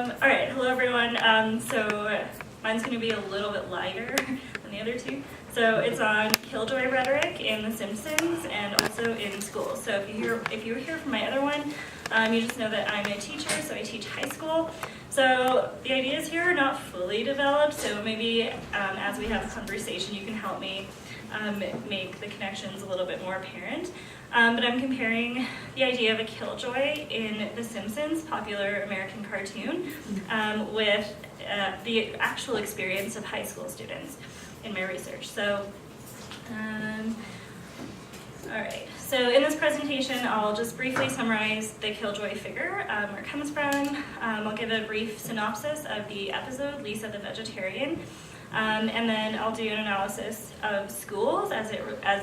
All right, hello everyone. So mine's going to be a little bit lighter than the other two. So it's on killjoy rhetoric in The Simpsons and also in school. So if you were here for my other one, you just know that I'm a teacher, so I teach high school. So the ideas here are not fully developed, so maybe as we have a conversation, you can help me make the connections a little bit more apparent. But I'm comparing the idea of a killjoy in The Simpsons, popular American cartoon, with the actual experience of high school students in my research. So, all right. So in this presentation, I'll just briefly summarize the killjoy figure, where it comes from. I'll give a brief synopsis of the episode, Lisa the Vegetarian. And then I'll do an analysis of schools as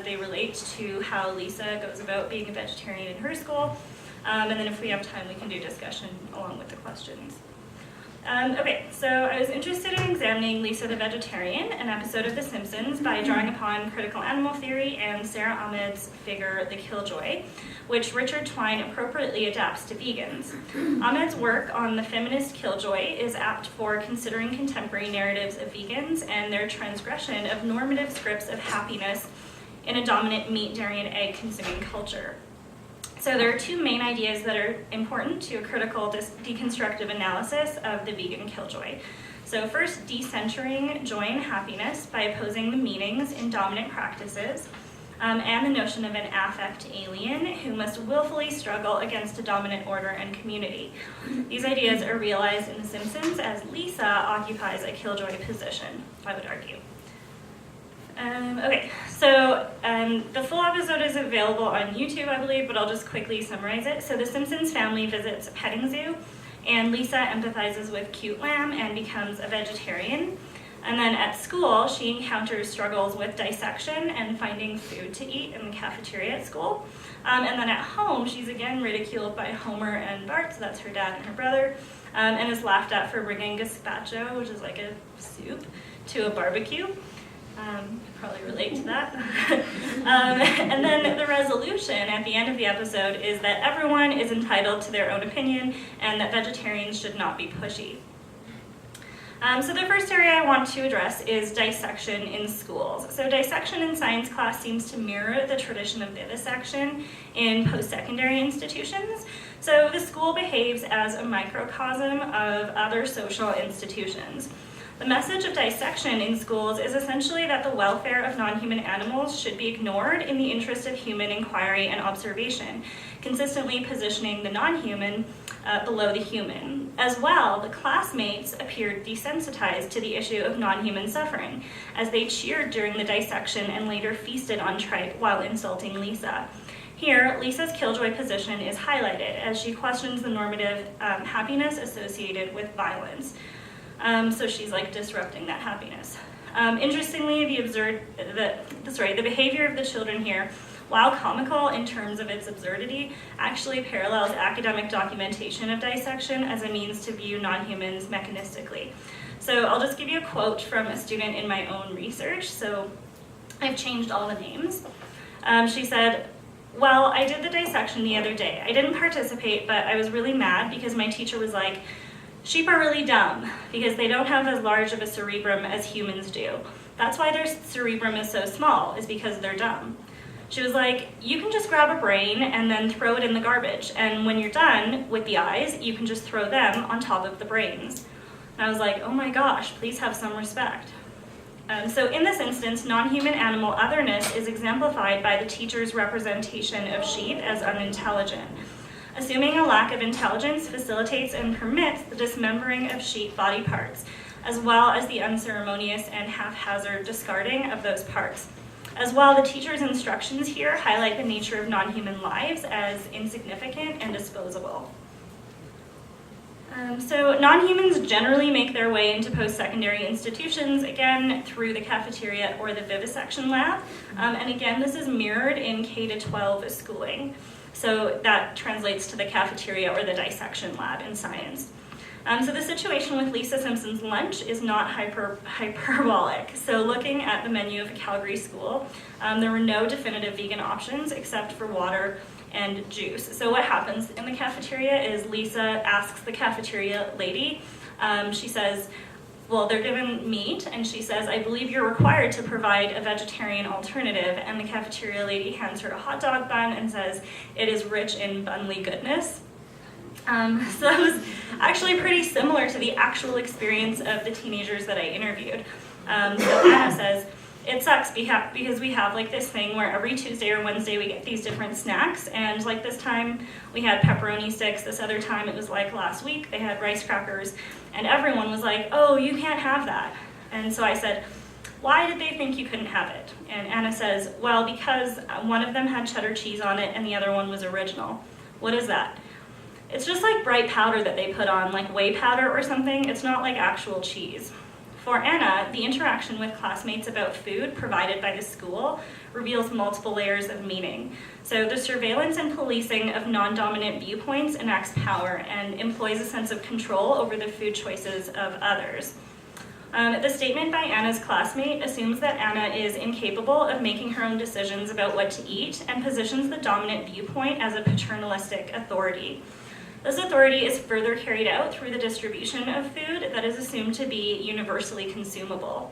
they relate to how Lisa goes about being a vegetarian in her school. And then if we have time, we can do discussion along with the questions. Okay, so I was interested in examining Lisa the Vegetarian, an episode of The Simpsons, by drawing upon critical animal theory and Sarah Ahmed's figure, the killjoy, which Richard Twine appropriately adapts to vegans. Ahmed's work on the feminist killjoy is apt for considering contemporary narratives of vegans and their transgression of normative scripts of happiness in a dominant meat, dairy, and egg consuming culture. So there are two main ideas that are important to a critical deconstructive analysis of the vegan killjoy. So first, decentering joy and happiness by opposing the meanings in dominant practices, and the notion of an affect alien who must willfully struggle against a dominant order and community. These ideas are realized in The Simpsons as Lisa occupies a killjoy position, I would argue. Okay, so the full episode is available on YouTube, I believe, but I'll just quickly summarize it. So the Simpsons family visits a petting zoo, and Lisa empathizes with Cute Lamb and becomes a vegetarian. And then at school, she encounters struggles with dissection and finding food to eat in the cafeteria at school. And then at home, she's again ridiculed by Homer and Bart, so that's her dad and her brother, and is laughed at for bringing gazpacho, which is like a soup, to a barbecue. Probably relate to that. And then the resolution at the end of the episode is that everyone is entitled to their own opinion and that vegetarians should not be pushy. So the first area I want to address is dissection in schools. So dissection in science class seems to mirror the tradition of vivisection in post-secondary institutions. So the school behaves as a microcosm of other social institutions. The message of dissection in schools is essentially that the welfare of non-human animals should be ignored in the interest of human inquiry and observation, consistently positioning the non-human below the human. As well, the classmates appeared desensitized to the issue of non-human suffering, as they cheered during the dissection and later feasted on tripe while insulting Lisa. Here, Lisa's killjoy position is highlighted as she questions the normative happiness associated with violence. So she's like disrupting that happiness. Interestingly, the behavior of the children here, while comical in terms of its absurdity, actually parallels academic documentation of dissection as a means to view non-humans mechanistically. So I'll just give you a quote from a student in my own research. So I've changed all the names. She said, "Well, I did the dissection the other day. I didn't participate, but I was really mad because my teacher was like, sheep are really dumb because they don't have as large of a cerebrum as humans do. That's why their cerebrum is so small, is because they're dumb." She was like, "You can just grab a brain and then throw it in the garbage, and when you're done with the eyes, you can just throw them on top of the brains." And I was like, oh my gosh, please have some respect. So in this instance, non-human animal otherness is exemplified by the teacher's representation of sheep as unintelligent. Assuming a lack of intelligence facilitates and permits the dismembering of sheep body parts, as well as the unceremonious and haphazard discarding of those parts. As well, the teacher's instructions here highlight the nature of non-human lives as insignificant and disposable. So non-humans generally make their way into post-secondary institutions, again, through the cafeteria or the vivisection lab. And again, this is mirrored in K-12 schooling. So that translates to the cafeteria or the dissection lab in science. So the situation with Lisa Simpson's lunch is not hyperbolic. So looking at the menu of a Calgary school, there were no definitive vegan options except for water and juice. So what happens in the cafeteria is Lisa asks the cafeteria lady, she says, well, they're given meat, and she says, I believe you're required to provide a vegetarian alternative, and the cafeteria lady hands her a hot dog bun and says, it is rich in bunly goodness. So that was actually pretty similar to the actual experience of the teenagers that I interviewed. So Anna says, it sucks because we have like this thing where every Tuesday or Wednesday we get these different snacks, and like this time we had pepperoni sticks, this other time it was like last week they had rice crackers, and everyone was like, oh, you can't have that. And so I said, why did they think you couldn't have it? And Anna says, well, because one of them had cheddar cheese on it and the other one was original. What is that? It's just like bright powder that they put on, like whey powder or something. It's not like actual cheese. For Anna, the interaction with classmates about food provided by the school reveals multiple layers of meaning. So the surveillance and policing of non-dominant viewpoints enacts power and employs a sense of control over the food choices of others. The statement by Anna's classmate assumes that Anna is incapable of making her own decisions about what to eat and positions the dominant viewpoint as a paternalistic authority. This authority is further carried out through the distribution of food that is assumed to be universally consumable.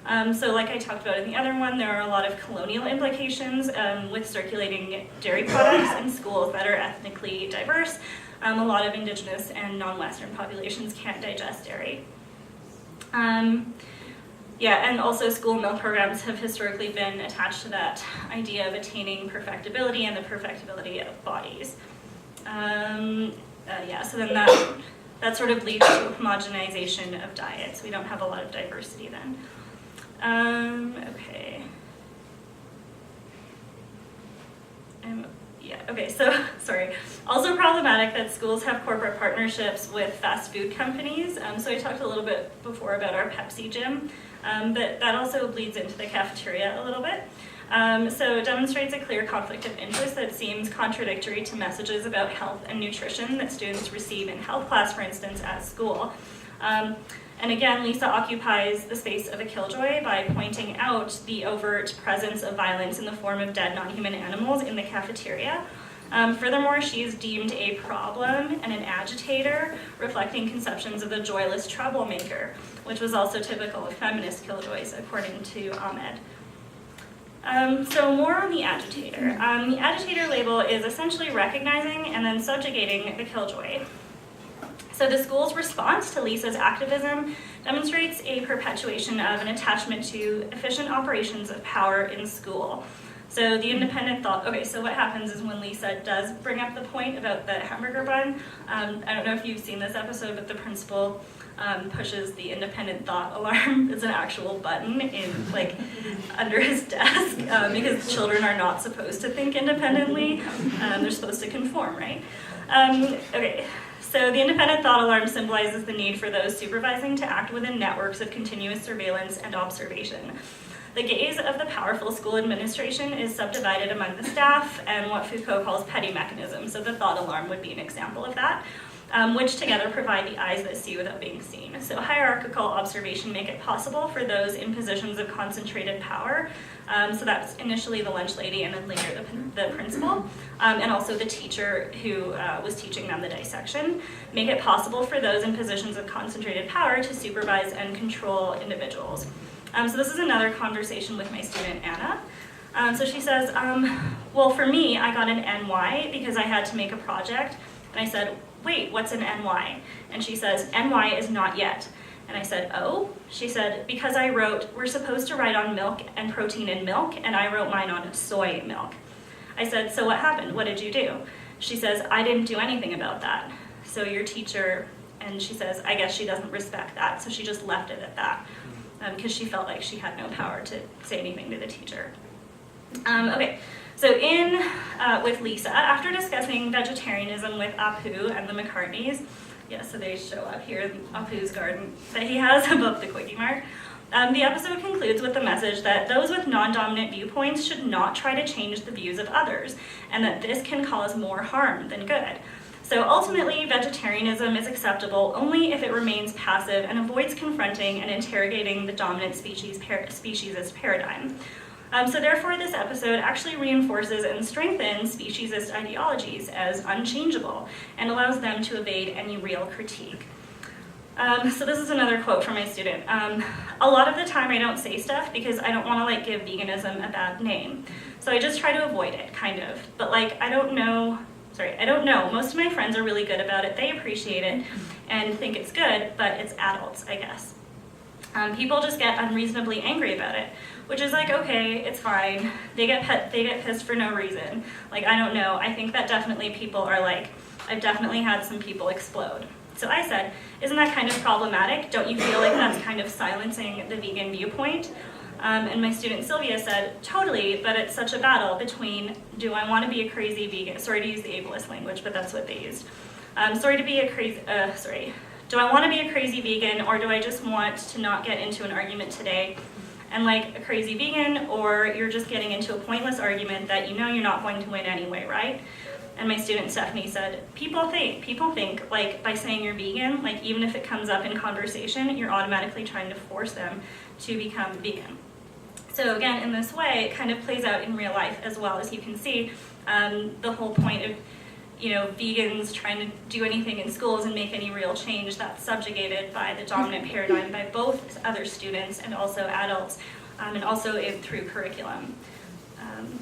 So like I talked about in the other one, there are a lot of colonial implications with circulating dairy products in schools that are ethnically diverse. A lot of Indigenous and non-Western populations can't digest dairy. Yeah, and also school meal programs have historically been attached to that idea of attaining perfectibility and the perfectibility of bodies. Yeah, so then that sort of leads to homogenization of diets. We don't have a lot of diversity then. Okay. Yeah, okay, so, sorry. Also problematic that schools have corporate partnerships with fast food companies. So I talked a little bit before about our Pepsi gym, but that also bleeds into the cafeteria a little bit. So it demonstrates a clear conflict of interest that seems contradictory to messages about health and nutrition that students receive in health class, for instance, at school. And again, Lisa occupies the space of a killjoy by pointing out the overt presence of violence in the form of dead non-human animals in the cafeteria. Furthermore, she is deemed a problem and an agitator, reflecting conceptions of the joyless troublemaker, which was also typical of feminist killjoys, according to Ahmed. So more on the agitator. The agitator label is essentially recognizing and then subjugating the killjoy. So the school's response to Lisa's activism demonstrates a perpetuation of an attachment to efficient operations of power in school. So the independent thought, okay, so what happens is when Lisa does bring up the point about the hamburger bun, I don't know if you've seen this episode, but the principal pushes the independent thought alarm. It's an actual button in like under his desk because children are not supposed to think independently. They're supposed to conform, right? Okay. So the independent thought alarm symbolizes the need for those supervising to act within networks of continuous surveillance and observation. The gaze of the powerful school administration is subdivided among the staff and what Foucault calls petty mechanisms. So the thought alarm would be an example of that, which together provide the eyes that see without being seen. So hierarchical observation make it possible for those in positions of concentrated power. So that's initially the lunch lady and then later the principal, and also the teacher who was teaching them the dissection, make it possible for those in positions of concentrated power to supervise and control individuals. So this is another conversation with my student, Anna. So she says, well, for me, I got an NY because I had to make a project. And I said, wait, what's an NY? And she says, NY is not yet. And I said, oh? She said, because I wrote, we're supposed to write on milk and protein in milk, and I wrote mine on soy milk. I said, so what happened? What did you do? She says, I didn't do anything about that. So your teacher, and she says, I guess she doesn't respect that, so she just left it at that, because she felt like she had no power to say anything to the teacher. Okay, so with Lisa, after discussing vegetarianism with Apu and the McCartneys, yeah, so they show up here in Apu's garden that he has above the quickie mark. The episode concludes with the message that those with non-dominant viewpoints should not try to change the views of others, and that this can cause more harm than good. So ultimately, vegetarianism is acceptable only if it remains passive and avoids confronting and interrogating the dominant speciesist paradigm. So therefore, this episode actually reinforces and strengthens speciesist ideologies as unchangeable and allows them to evade any real critique. So this is another quote from my student. A lot of the time I don't say stuff because I don't want to like give veganism a bad name. So I just try to avoid it, kind of. But like, I don't know. Most of my friends are really good about it. They appreciate it and think it's good, but it's adults, I guess. People just get unreasonably angry about it, which is like, okay, it's fine. They get pissed for no reason. Like, I don't know. I think that definitely people are like, I've definitely had some people explode. So I said, isn't that kind of problematic? Don't you feel like that's kind of silencing the vegan viewpoint? And my student Sylvia said, totally, but it's such a battle between, do I want to be a crazy vegan? Sorry to use the ableist language, but that's what they used. Do I want to be a crazy vegan, or do I just want to not get into an argument today? And like a crazy vegan, or you're just getting into a pointless argument that you know you're not going to win anyway, right? And my student Stephanie said, people think like by saying you're vegan, like even if it comes up in conversation, you're automatically trying to force them to become vegan. So again, in this way, it kind of plays out in real life as well. As you can see, the whole point of vegans trying to do anything in schools and make any real change, that's subjugated by the dominant paradigm by both other students and also adults, and also through curriculum. And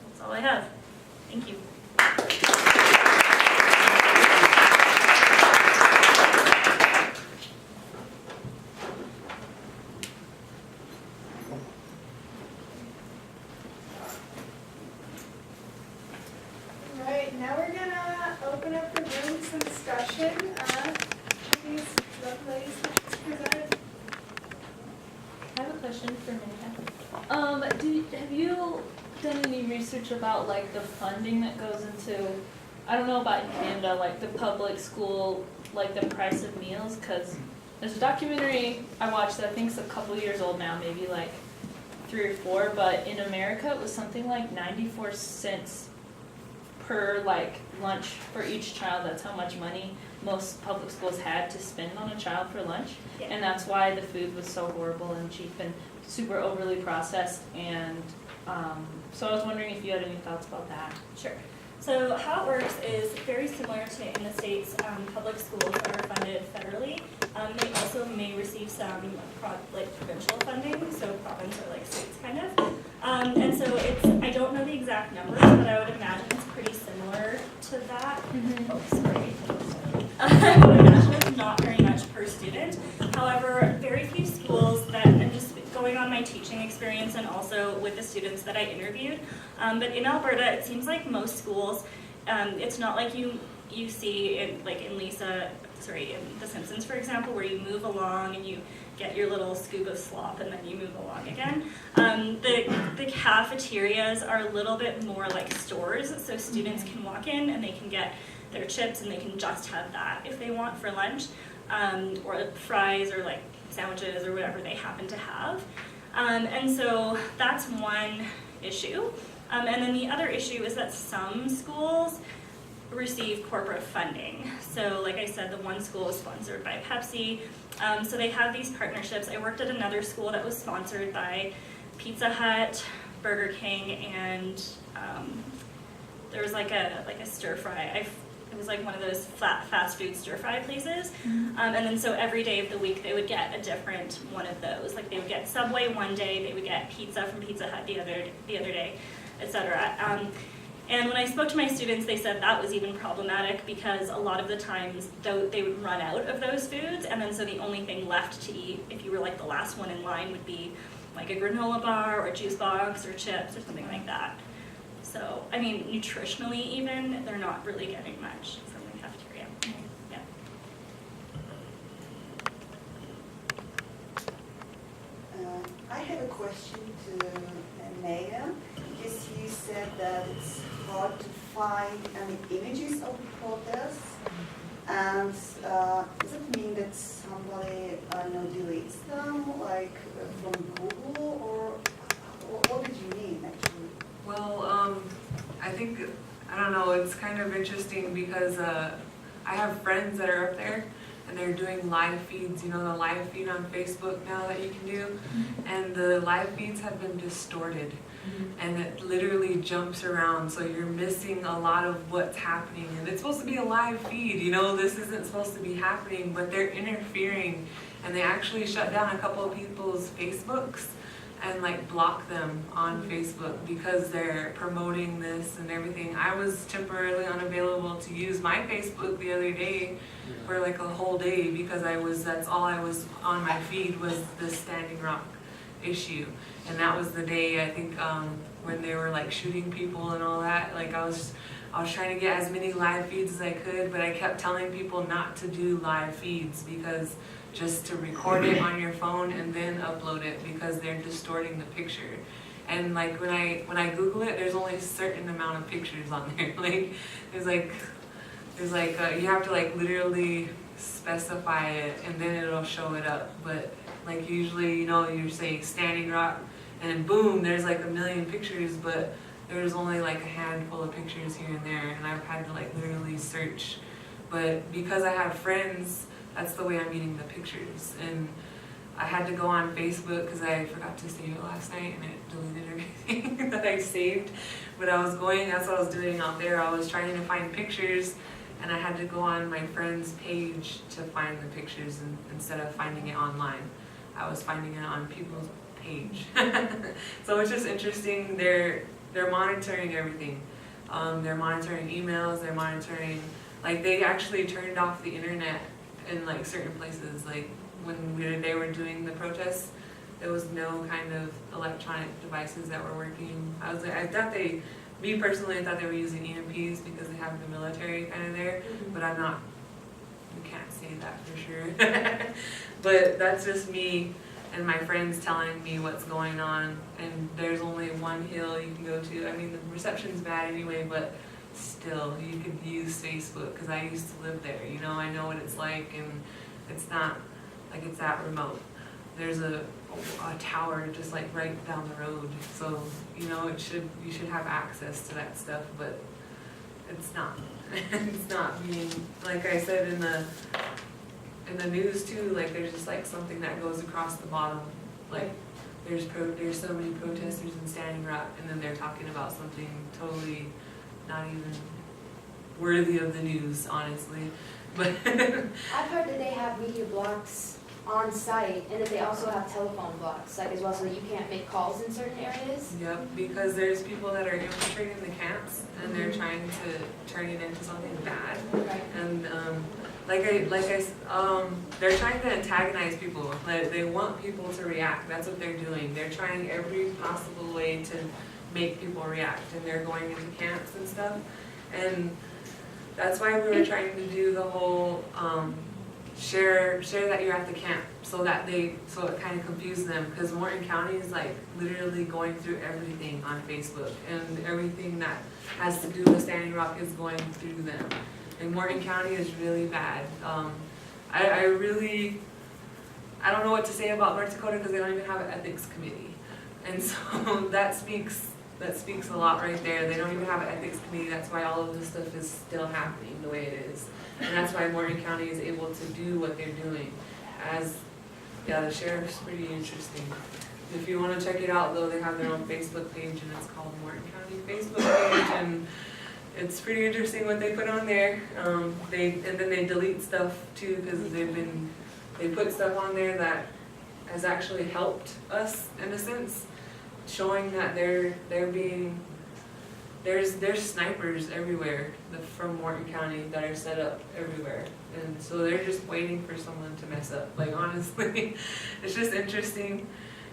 that's all I have. Thank you. Now we're going to open up the room to some discussion. These lovely ladies presented. I have a question for Mika. Have you done any research about like the funding that goes into, I don't know about in Canada, like the public school, like the price of meals? Because there's a documentary I watched that I think is a couple years old now, maybe like 3 or 4, but in America it was something like 94 cents per like lunch for each child. That's how much money most public schools had to spend on a child for lunch. Yeah. And that's why the food was so horrible and cheap and super overly processed. And so I was wondering if you had any thoughts about that. Sure. So how it works is very similar to in the States. Public schools are funded federally. They also may receive some provincial funding, so province or like states kind of. And so I don't know the exact numbers, but I would imagine it's pretty similar to that. Mm-hmm. Oh, sorry. I would imagine it's not very much per student. However, very few schools that, and just going on my teaching experience and also with the students that I interviewed, but in Alberta, it seems like most schools, it's not like you see in The Simpsons, for example, where you move along and you get your little scoop of slop and then you move along again. The cafeterias are a little bit more like stores, so students can walk in and they can get their chips and they can just have that if they want for lunch, or fries or like sandwiches or whatever they happen to have. And so that's one issue. And then the other issue is that some schools receive corporate funding. So like I said, the one school is sponsored by Pepsi. So they have these partnerships. I worked at another school that was sponsored by Pizza Hut, Burger King, and there was like a stir fry. It was like one of those fast food stir fry places. Mm-hmm. And then so every day of the week they would get a different one of those. Like they would get Subway one day, they would get pizza from Pizza Hut the other day, etc. And when I spoke to my students, they said that was even problematic because a lot of the times they would run out of those foods, and then so the only thing left to eat, if you were like the last one in line, would be like a granola bar or a juice box or chips or something like that. So, I mean, nutritionally even, they're not really getting much from the cafeteria. Yeah. I have a question to Naya. Because you said that it's hard to find any images of the protests. And does it mean that somebody deletes them, like from Google, or what did you mean actually? Well, I think, I don't know, it's kind of interesting because I have friends that are up there, and they're doing live feeds, you know, the live feed on Facebook now that you can do, and the live feeds have been distorted, and it literally jumps around, so you're missing a lot of what's happening, and it's supposed to be a live feed, you know, this isn't supposed to be happening, but they're interfering, and they actually shut down a couple of people's Facebooks and like block them on Facebook because they're promoting this and everything. I was temporarily unavailable to use my Facebook the other day for like a whole day because that's all I was on my feed was this Standing Rock issue. And that was the day, I think, when they were like shooting people and all that. Like I was trying to get as many live feeds as I could, but I kept telling people not to do live feeds because just to record it on your phone and then upload it because they're distorting the picture. And like when I Google it, there's only a certain amount of pictures on there. Like there's like you have to like literally specify it and then it'll show it up. But like usually, you know, you say Standing Rock and then boom, there's like a million pictures, but there's only like a handful of pictures here and there, and I've had to like literally search. But because I have friends, that's the way I'm getting the pictures. And I had to go on Facebook because I forgot to save it last night and it deleted everything that I saved. But that's what I was doing out there. I was trying to find pictures and I had to go on my friend's page to find the pictures instead of finding it online. I was finding it on people's page. So it's just interesting. They're monitoring everything. They're monitoring emails, they're monitoring, like they actually turned off the internet in like certain places. Like when they were doing the protests, there was no kind of electronic devices that were working. I thought me personally, I thought they were using EMPs because they have the military kind of there, but we can't say that for sure. But that's just me and my friends telling me what's going on, and there's only one hill you can go to. I mean, the reception's bad anyway, but still, you could use Facebook, because I used to live there, you know, I know what it's like, and it's not like it's that remote. There's a tower just like right down the road, so, you know, you should have access to that stuff, but it's not. It's not being, like I said in the news too, like there's just like something that goes across the bottom, like there's so many protesters in Standing Rock, and then they're talking about something totally not even worthy of the news, honestly. But I've heard that they have media blocks on site, and that they also have telephone blocks, like as well, so that you can't make calls in certain areas. yep, because there's people that are infiltrating the camps, and they're trying to turn it into something bad. Right. And they're trying to antagonize people. Like, they want people to react. That's what they're doing. They're trying every possible way to make people react, and they're going into camps and stuff. And that's why we were trying to do the whole share that you're at the camp, so it kind of confused them, because Morton County is like literally going through everything on Facebook, and everything that has to do with Standing Rock is going through them. And Morton County is really bad. I don't know what to say about North Dakota because they don't even have an ethics committee, and so that speaks a lot right there. They don't even have an ethics committee. That's why all of this stuff is still happening the way it is, and that's why Morton County is able to do what they're doing. The sheriff's pretty interesting. If you want to check it out, though, they have their own Facebook page, and it's called Morton County Facebook page, and it's pretty interesting what they put on there. And then they delete stuff too, because they put stuff on there that has actually helped us in a sense, showing that there's snipers everywhere from Morton County that are set up everywhere, and so they're just waiting for someone to mess up. Like, honestly, it's just interesting.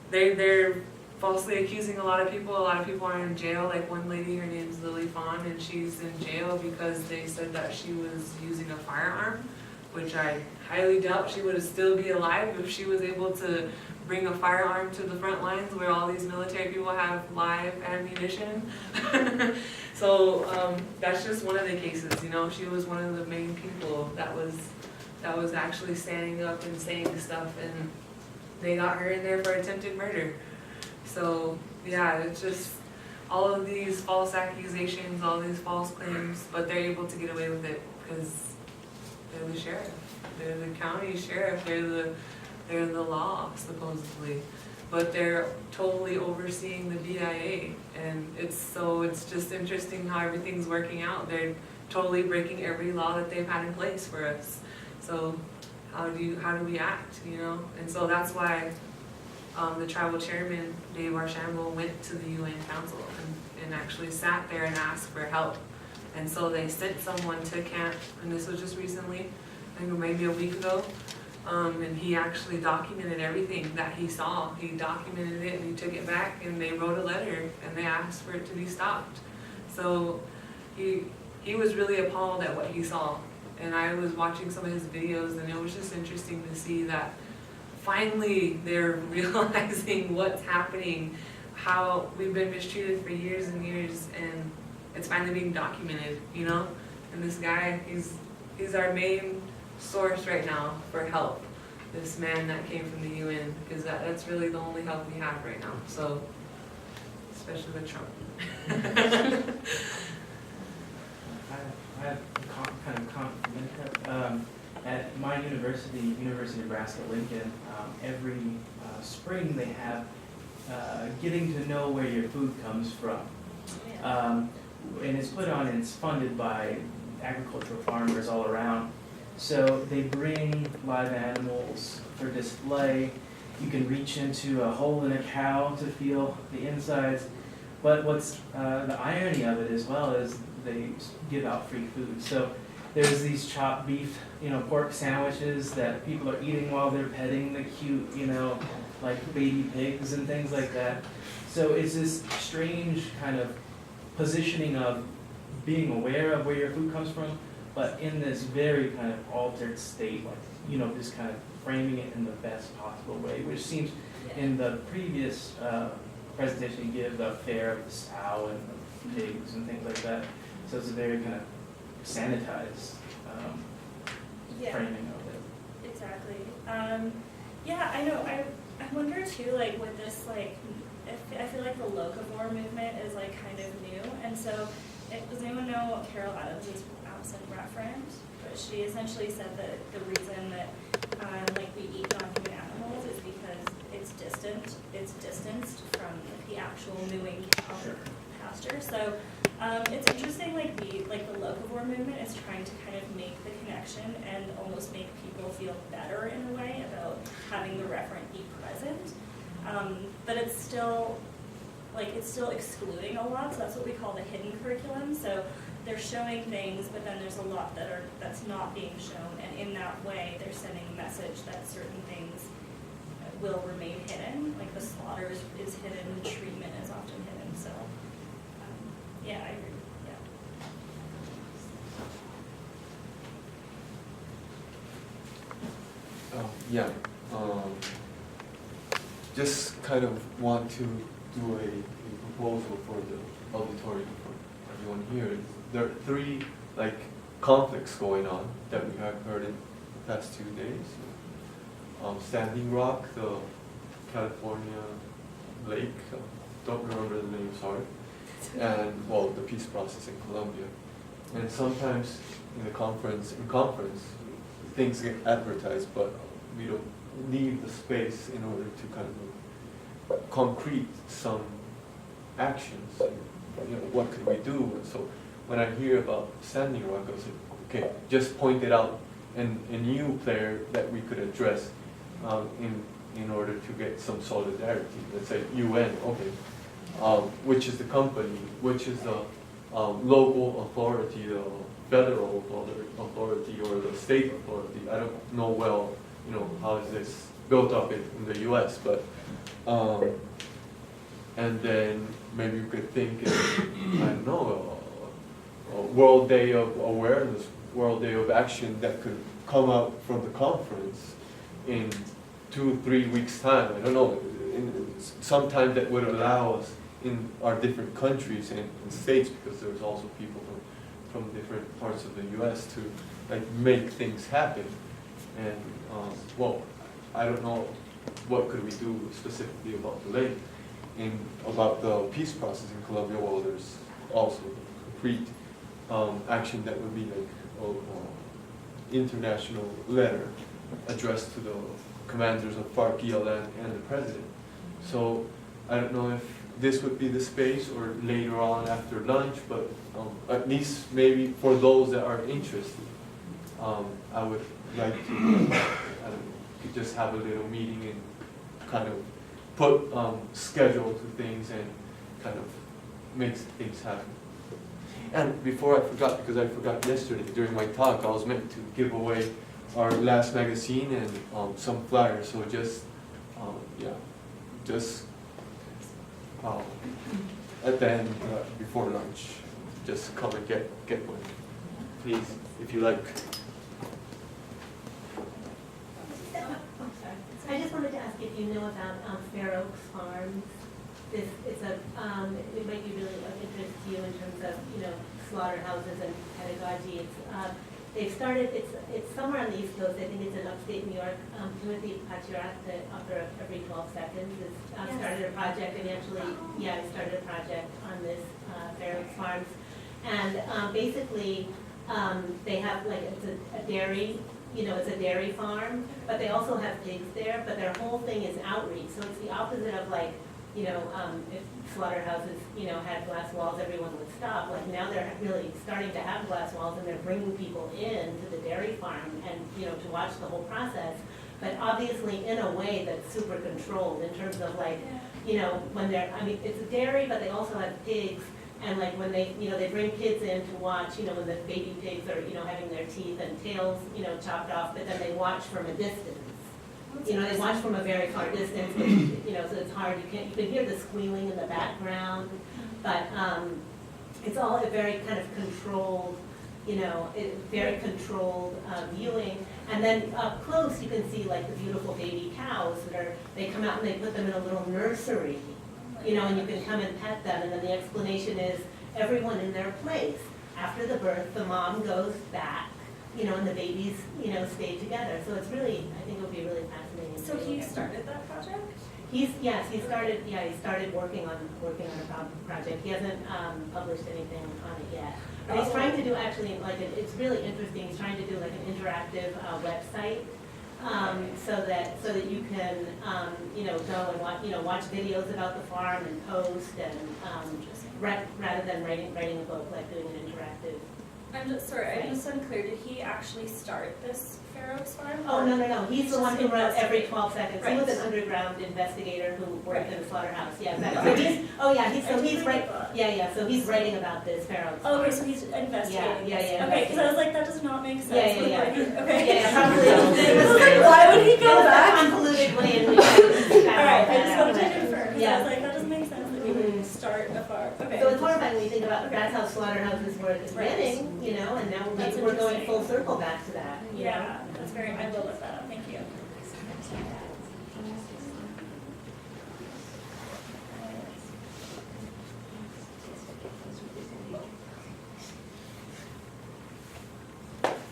They're falsely accusing a lot of people. A lot of people are in jail. Like one lady, her name's Lily Fawn, and she's in jail because they said that she was using a firearm, which I highly doubt she would still be alive if she was able to bring a firearm to the front lines where all these military people have live ammunition. So that's just one of the cases, you know. She was one of the main people that was actually standing up and saying stuff, and they got her in there for attempted murder. So yeah, it's just all of these false accusations, all these false claims, but they're able to get away with it because they're the sheriff. They're the county sheriff, they're the law supposedly. But they're totally overseeing the BIA, and it's just interesting how everything's working out. They're totally breaking every law that they've had in place for us. So how do we act, you know? And so that's why the tribal chairman, Dave Archambault, went to the UN Council and actually sat there and asked for help. And so they sent someone to camp, and this was just recently, I think maybe a week ago. And he actually documented everything that he saw. He documented it and he took it back, and they wrote a letter and they asked for it to be stopped. So he was really appalled at what he saw. And I was watching some of his videos, and it was just interesting to see that finally they're realizing what's happening, how we've been mistreated for years and years, and it's finally being documented, you know? And this guy, he's our main source right now for help. This man that came from the UN, because that's really the only help we have right now. So, especially with Trump. I have kind of comment. At my university, University of Nebraska-Lincoln, every spring they have getting to know where your food comes from. And it's put on and it's funded by agricultural farmers all around. So they bring live animals for display. You can reach into a hole in a cow to feel the insides. But what's the irony of it as well is they give out free food. So there's these chopped beef, pork sandwiches that people are eating while they're petting the cute, like baby pigs and things like that. So it's this strange kind of positioning of being aware of where your food comes from, but in this very kind of altered state, like, just kind of framing it in the best possible way, which seems in the previous presentation you give the affair of the sow and the pigs and things like that. So it's a very kind of sanitized framing of it. Exactly. Yeah, I know. I wonder too, like with this, like, I feel like the locavore movement is like kind of new, and so does anyone know what Carol Adams is absent referent? But she essentially said that the reason that like we eat non-human animals is because it's distanced from the actual mooing cow pasture. So it's interesting, like the locavore movement is trying to kind of make the connection and almost make people feel better in a way about having the referent be present. But it's still excluding a lot, so that's what we call the hidden curriculum. So they're showing things, but then there's a lot that's not being shown, and in that way they're sending a message that certain things will remain hidden, like the slaughter is hidden, the treatment is often hidden. So yeah, I agree. Yeah. Just kind of want to do a proposal for the auditorium for everyone here. There are three conflicts going on that we have heard in the past 2 days. Standing Rock, the California lake, don't remember the name, sorry, and the peace process in Colombia. And sometimes in conference, things get advertised, but we don't leave the space in order to kind of concrete some actions. What could we do? And so when I hear about Standing Rock, I was like, okay, just point it out a new player that we could address in order to get some solidarity. Let's say UN, okay, which is the company, which is the local authority, the federal authority, or the state authority. I don't know well, how is this built up in the U.S., but and then maybe you could think, I don't know, a World Day of Awareness, World Day of Action that could come out from the conference in 2-3 weeks' time. I don't know, some time that would allow us in our different countries and states, because there's also people from different parts of the U.S. to make things happen. And I don't know what could we do specifically about the lake. About the peace process in Colombia, there's also concrete action that would be international letter addressed to the commanders of FARC, ELN, and the president. So I don't know if this would be the space or later on after lunch, but at least maybe for those that are interested, I would like to, I don't know, just have a little meeting and kind of put schedule to things and kind of make things happen. And before I forgot, because I forgot yesterday during my talk, I was meant to give away our last magazine and some flyers. So just, yeah, just at the end, before lunch, just come and get one, please, if you like. I just wanted to ask if you know about Fair Oaks Farms. This it's a it might be really of interest to you in terms of slaughterhouses and pedagogy. It's they've started. It's somewhere on the East Coast. I think it's in upstate New York. Timothy Pachurat, the author of Every 12 Seconds, has started a project and actually started a project on this Fair Oaks Farms, and basically they have like it's a dairy. It's a dairy farm, but they also have pigs there, but their whole thing is outreach. So it's the opposite of like, if slaughterhouses, had glass walls, everyone would stop. Like now they're really starting to have glass walls and they're bringing people in to the dairy farm and, to watch the whole process. But obviously in a way that's super controlled in terms of like, when they're, it's a dairy, but they also have pigs. And like when they, they bring kids in to watch, when the baby pigs are, having their teeth and tails, chopped off, but then they watch from a distance. They watch from a very far distance, but, so it's hard. You can hear the squealing in the background, but it's all a very kind of controlled, very controlled viewing. And then up close, you can see like the beautiful baby cows they come out and they put them in a little nursery. And you can come and pet them, and then the explanation is everyone in their place. After the birth, the mom goes back, and the babies, stay together. So it's really, I think it would be really fascinating. So he started that project? He started working on a project. He hasn't published anything on it yet. But he's trying to do actually it's really interesting. He's trying to do like an interactive website. So that you can go and watch videos about the farm and post and rather than writing a book, like doing an interactive. I'm just sorry, I'm just unclear. Did he actually start this Fair Oaks farm? Oh no. He's the one who wrote Every 12 Seconds. Right. He was an underground investigator who worked in a slaughterhouse. Yeah, exactly. So he's writing about this Fair Oaks. Oh, okay, so he's investigating. Yeah. Okay, because I was like, that does not make sense. Okay. Yeah, Probably. I was like, why would he go back? Convoluted way in which Alright, I just wanted to confirm. Yeah. I was like, that doesn't make sense that you would start a farm. Okay. So it's horrifying when you think about that's how slaughterhouses were at the beginning, and now That's we're going interesting. full circle back to that. Yeah, that's very, I will look that up. Thank you.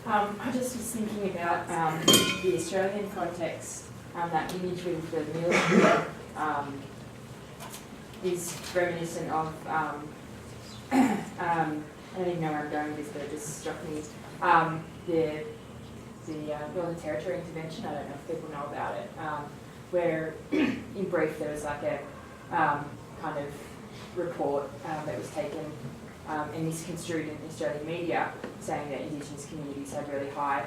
I just was thinking about the Australian context, that image with the military is reminiscent of, I don't even know where I'm going with this, but it just struck me, the Northern Territory intervention. I don't know if people know about it, where in brief there was like a kind of report that was taken and misconstrued in Australian media, saying that Indigenous communities had really high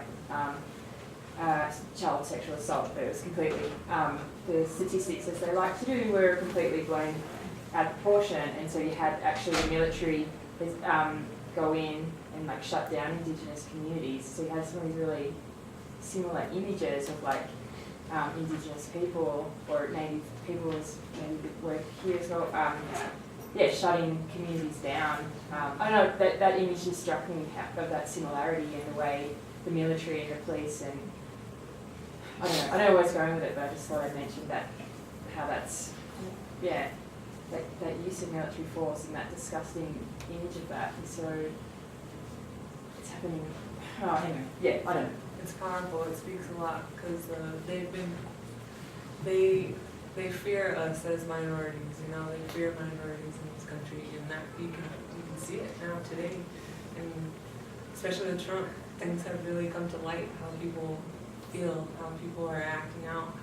child sexual assault, but it was completely, the statistics, as they like to do, were completely blown out of proportion, and so you had actually the military go in and like shut down Indigenous communities. So you had some of these really similar images of like Indigenous people or Native people as maybe a bit word here as well. Shutting communities down. I don't know, that image just struck me of that similarity in the way the military and the police and I don't know where it's going with it, but I just thought I'd mention that, how that's, that use of military force and that disgusting image of that. And so it's happening, anyway, I don't know. It's powerful. It speaks a lot because they fear us as minorities. They fear minorities in this country, and that you can see it now today, and especially with Trump. things have really come to light, how people feel, how people are acting out,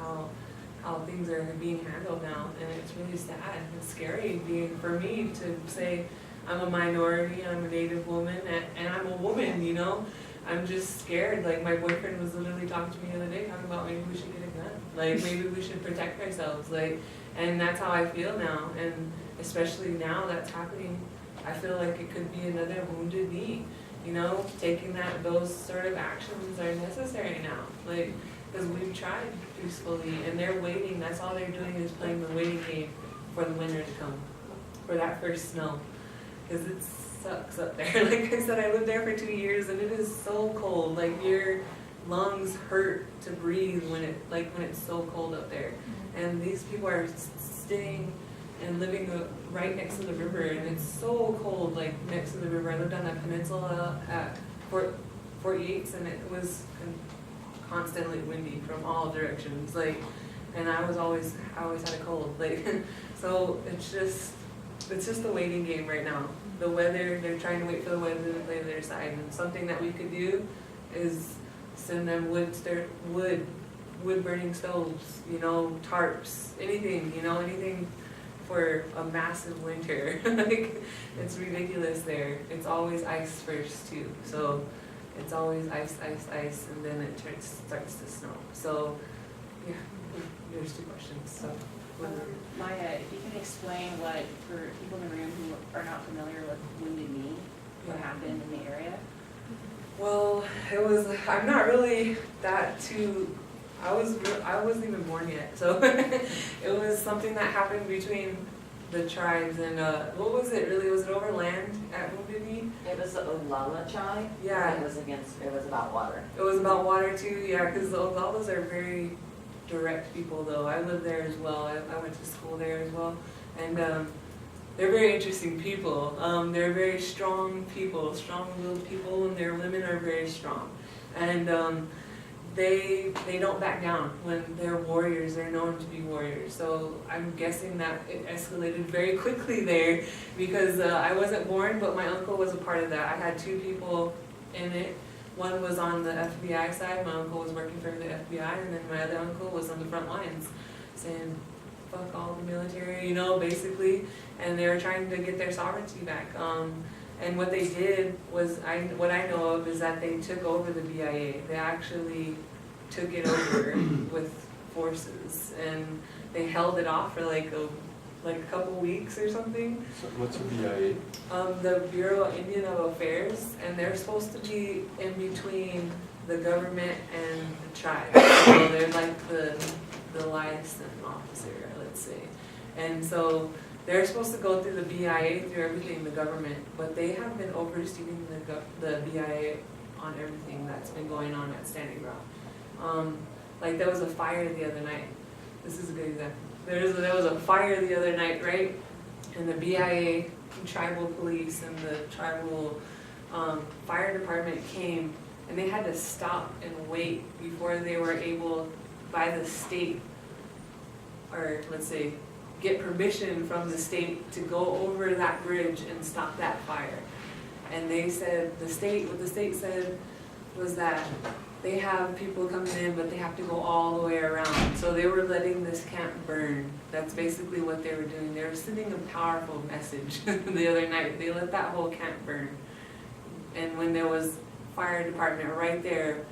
how things are being handled now, and it's really sad. It's scary being, for me to say I'm a minority, I'm a Native woman, and I'm a woman, you know? I'm just scared. Like, my boyfriend was literally talking to me the other day, talking about maybe we should get a gun. Like, maybe we should protect ourselves. Like, and that's how I feel now. And especially now that's happening, I feel like it could be another wounded knee. You know, taking those sort of actions are necessary now. Like, because we've tried peacefully, and they're waiting. That's all they're doing is playing the waiting game for the winter to come, for that first snow. Because it sucks up there. Like I said, I lived there for 2 years, and it is so cold. Like, your lungs hurt to breathe when it's so cold up there. And these people are staying and living right next to the river, and it's so cold, like next to the river. I lived on that peninsula at Fort Yates, and it was constantly windy from all directions. Like, and I always had a cold. Like, so it's just a waiting game right now. The weather, they're trying to wait for the weather to play their side. And something that we could do is send them wood burning stoves, you know, tarps, anything, you know, anything for a massive winter. Like, it's ridiculous there. It's always ice first too. So it's always ice, and then it starts to snow. So yeah, there's 2 questions. So. Maya, if you can explain what, for people in the room who are not familiar with Wounded Knee, what happened in the area? Well, I'm not really that too, I wasn't even born yet, so it was something that happened between the tribes, and what was it really? Was it over land at Wounded Knee? It was the Oglala tribe. Yeah. It was about water. It was about water too, yeah, because the Oglalas are very direct people though. I lived there as well. I went to school there as well, and they're very interesting people. They're very strong people, strong-willed people, and their women are very strong. And they don't back down when they're warriors. They're known to be warriors. So I'm guessing that it escalated very quickly there, because I wasn't born, but my uncle was a part of that. I had 2 people in it. One was on the FBI side. My uncle was working for the FBI, and then my other uncle was on the front lines saying, fuck all the military, you know, basically. And they were trying to get their sovereignty back. And what they did was, what I know of is that they took over the BIA. They actually took it over with forces, and they held it off for like a couple weeks or something. So what's a BIA? The Bureau of Indian Affairs, and they're supposed to be in between the government and the tribe. So they're like the liaison officer, let's say. And so they're supposed to go through the BIA, through everything, the government, but they have been overseeing the BIA on everything that's been going on at Standing Ground. Like, there was a fire the other night. This is a good example. There was a fire the other night, right? And the BIA, tribal police, and the tribal fire department came, and they had to stop and wait before they were able, by the state, or let's say, get permission from the state to go over that bridge and stop that fire. And they said, what the state said was that they have people coming in, but they have to go all the way around. So they were letting this camp burn. That's basically what they were doing. They were sending a powerful message the other night. They let that whole camp burn. And when there was fire department right there,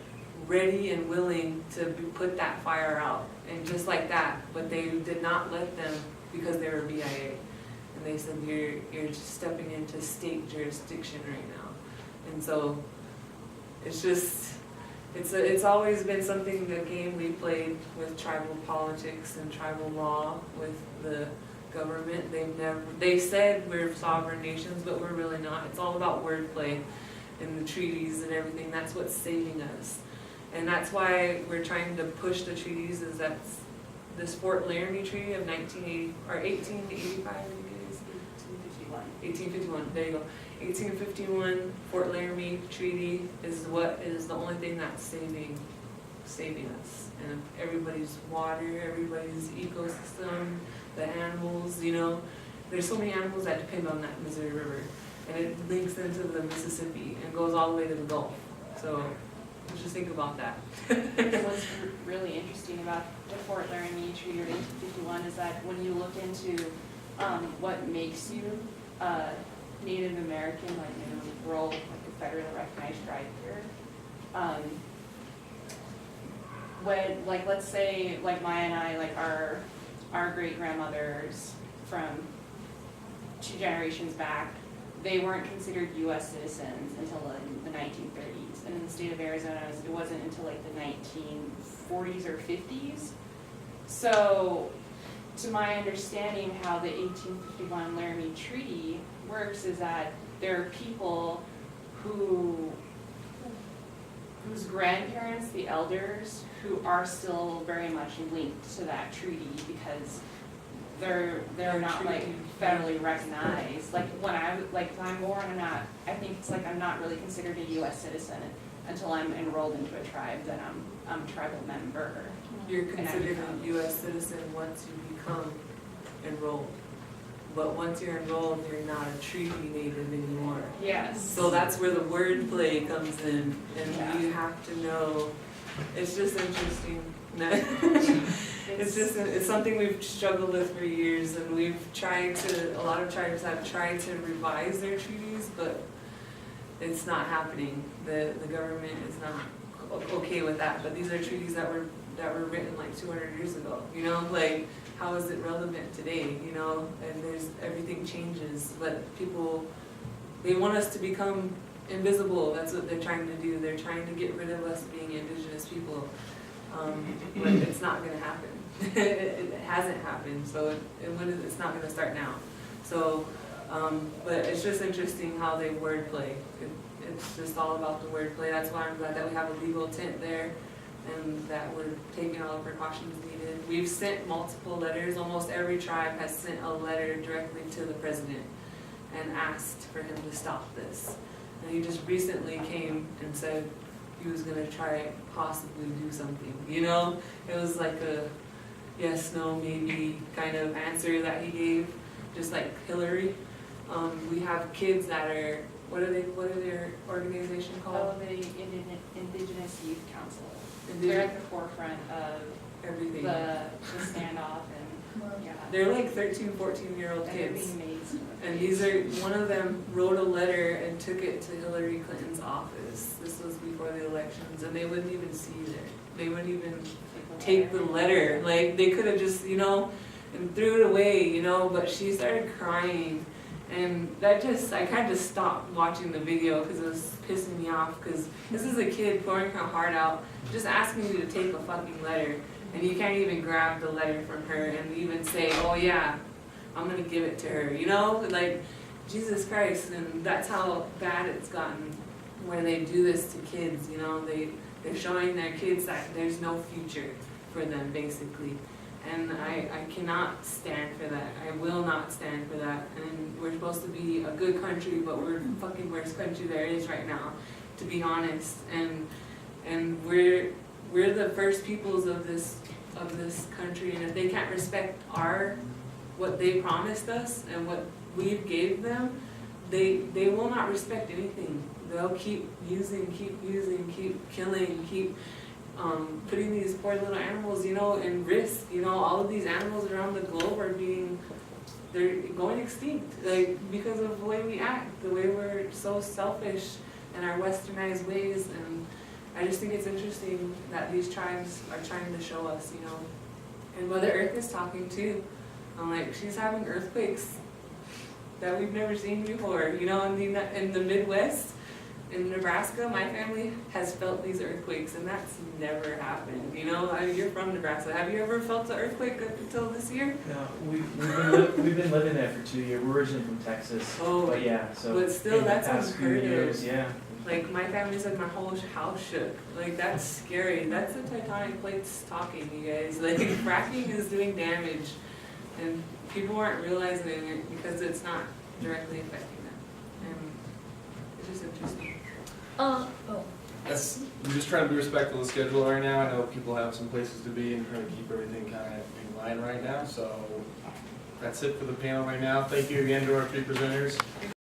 ready and willing to put that fire out. And just like that, but they did not let them, because they were BIA. And they said, you're just stepping into state jurisdiction right now. And so it's just, it's always been something, the game we played with tribal politics and tribal law with the government. They said we're sovereign nations, but we're really not. It's all about wordplay and the treaties and everything. That's what's saving us. And that's why we're trying to push the treaties, is that this Fort Laramie Treaty of 1885, 1851, there you go. 1851 Fort Laramie Treaty is the only thing that's saving us. And everybody's water, everybody's ecosystem, the animals, you know. There's so many animals that depend on that Missouri River. And it links into the Mississippi and goes all the way to the Gulf. So just think about that. What's really interesting about the Fort Laramie Treaty or 1851 is that when you look into what makes you Native American, like in a rural, like a federally recognized tribe here, when, like, let's say, like Maya and I, like our great grandmothers from 2 generations back, they weren't considered U.S. citizens until the 1930s. And in the state of Arizona, it wasn't until like the 1940s or 50s. So, to my understanding, how the 1851 Laramie Treaty works is that there are people whose grandparents, the elders, who are still very much linked to that treaty because they're not like federally recognized. Like when I'm born, I think it's like I'm not really considered a U.S. citizen until I'm enrolled into a tribe, then I'm a tribal member. You're considered a U.S. citizen once you become enrolled. But once you're enrolled, you're not a treaty native anymore. Yes. So that's where the wordplay comes in, and Yeah. you have to know. It's just interesting. It's something we've struggled with for years, and a lot of tribes have tried to revise their treaties, but it's not happening. The government is not okay with that. But these are treaties that were written like 200 years ago. You know, like how is it relevant today? You know, and everything changes. But they want us to become invisible. That's what they're trying to do. They're trying to get rid of us being indigenous people. But it's not going to happen. It hasn't happened, so it's not going to start now. So, but it's just interesting how they wordplay. It's just all about the wordplay. That's why I'm glad that we have a legal tent there, and that we're taking all the precautions needed. We've sent multiple letters. Almost every tribe has sent a letter directly to the president and asked for him to stop this. And he just recently came and said he was going to try possibly do something. You know, it was like a yes, no, maybe kind of answer that he gave, just like Hillary. We have kids that are, what are their organization called? Oh, the Indigenous Youth Council. They're at the forefront of Everything. the standoff and, yeah. They're like 13, 14-year-old And they're kids. being made. And one of them wrote a letter and took it to Hillary Clinton's office. This was before the elections, and they wouldn't even see it. They wouldn't even take the letter. Like, they could have just, and threw it away, but she started crying. And that I kind of stopped watching the video because it was pissing me off, because this is a kid pouring her heart out, just asking you to take a fucking letter. And you can't even grab the letter from her and even say, oh yeah, I'm going to give it to her, like, Jesus Christ. And that's how bad it's gotten when they do this to kids, they're showing their kids that there's no future for them, basically. And I cannot stand for that. I will not stand for that. And we're supposed to be a good country, but we're the fucking worst country there is right now, to be honest. And we're the first peoples of this country, and if they can't respect what they promised us and what we gave them, they will not respect anything. They'll keep using, keep killing, keep putting these poor little animals, in risk. All of these animals around the globe they're going extinct, like, because of the way we act, the way we're so selfish and our westernized ways. And I just think it's interesting that these tribes are trying to show us, and Mother Earth is talking too. Like, she's having earthquakes that we've never seen before. In the Midwest, in Nebraska, my family has felt these earthquakes, and that's never happened. You're from Nebraska. Have you ever felt an earthquake up until this year? No, we've been living there for 2 years. We're originally from Texas. Oh, but yeah, so but still, in the that's past few unheard of. years, yeah. Like, my family said my whole house shook. Like, that's scary. That's the tectonic plates talking, you guys. Like, fracking is doing damage, and people aren't realizing it because it's not directly affecting them. And it's just interesting. We're just trying to be respectful of the schedule right now. I know people have some places to be and trying to keep everything kind of in line right now. So that's it for the panel right now. Thank you again to our three presenters.